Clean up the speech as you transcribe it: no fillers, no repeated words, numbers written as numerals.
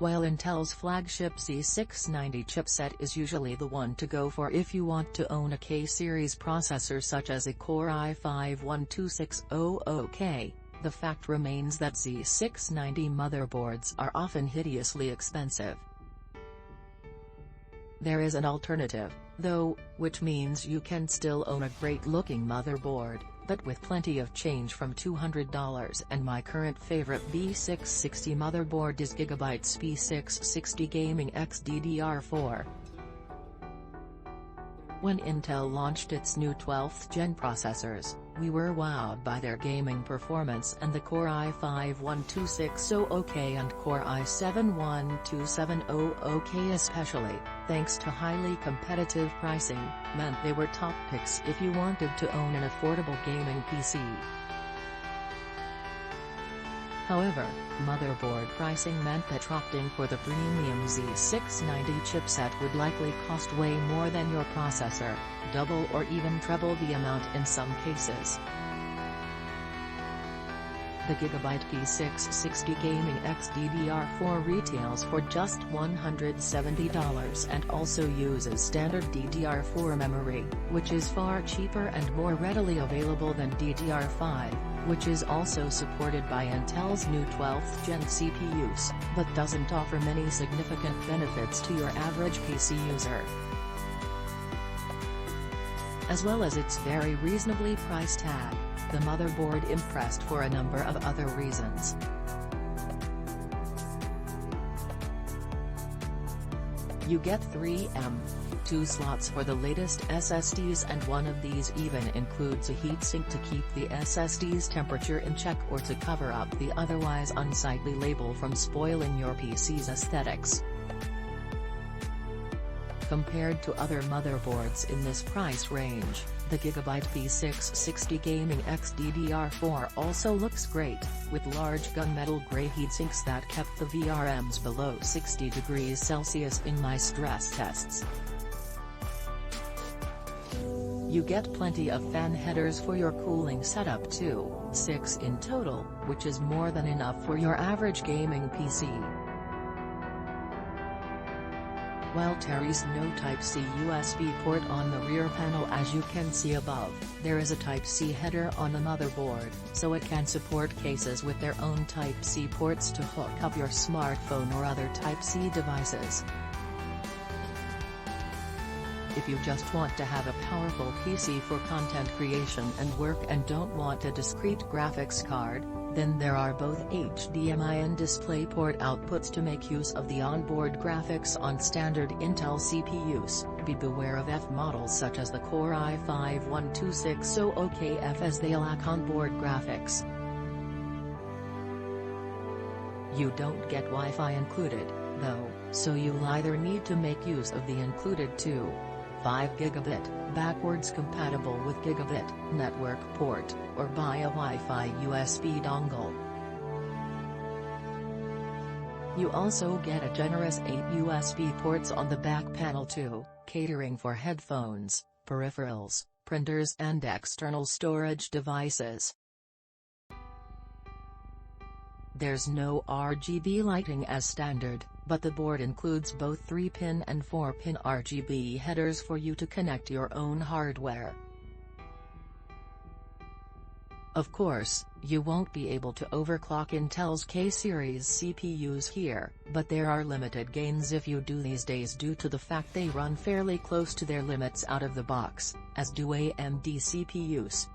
while Intel's flagship Z690 chipset is usually the one to go for if you want to own a K-series processor such as a Core i5-12600K. The fact remains that Z690 motherboards are often hideously expensive. There is an alternative, though, which means you can still own a great-looking motherboard, but with plenty of change from $200, and my current favorite B660 motherboard is Gigabyte's B660 Gaming X DDR4. When Intel launched its new 12th gen processors, we were wowed by their gaming performance, and the Core i5-12600K and Core i7-12700K especially, thanks to highly competitive pricing, meant they were top picks if you wanted to own an affordable gaming PC. However, motherboard pricing meant that opting for the premium Z690 chipset would likely cost way more than your processor, double or even treble the amount in some cases. The Gigabyte B660 Gaming X DDR4 retails for just $170 and also uses standard DDR4 memory, which is far cheaper and more readily available than DDR5, which is also supported by Intel's new 12th gen CPUs, but doesn't offer many significant benefits to your average PC user. As well as its very reasonably priced tag, the motherboard impressed for a number of other reasons. You get 2 slots for the latest SSDs, and one of these even includes a heatsink to keep the SSD's temperature in check or to cover up the otherwise unsightly label from spoiling your PC's aesthetics. Compared to other motherboards in this price range, the Gigabyte B660 Gaming X DDR4 also looks great, with large gunmetal grey heatsinks that kept the VRMs below 60 degrees Celsius in my stress tests. You get plenty of fan headers for your cooling setup too, 6 in total, which is more than enough for your average gaming PC. While there is no Type-C USB port on the rear panel as you can see above, there is a Type-C header on the motherboard, so it can support cases with their own Type-C ports to hook up your smartphone or other Type-C devices. If you just want to have a powerful PC for content creation and work and don't want a discrete graphics card, then there are both HDMI and DisplayPort outputs to make use of the onboard graphics on standard Intel CPUs. Be beware of F models such as the Core i5-12600KF as they lack onboard graphics. You don't get Wi-Fi included, though, so you'll either need to make use of the included 5 Gigabit, backwards compatible with Gigabit, network port, or buy a Wi-Fi USB dongle. You also get a generous 8 USB ports on the back panel too, catering for headphones, peripherals, printers and external storage devices. There's no RGB lighting as standard, but the board includes both 3-pin and 4-pin RGB headers for you to connect your own hardware. Of course, you won't be able to overclock Intel's K-series CPUs here, but there are limited gains if you do these days due to the fact they run fairly close to their limits out of the box, as do AMD CPUs.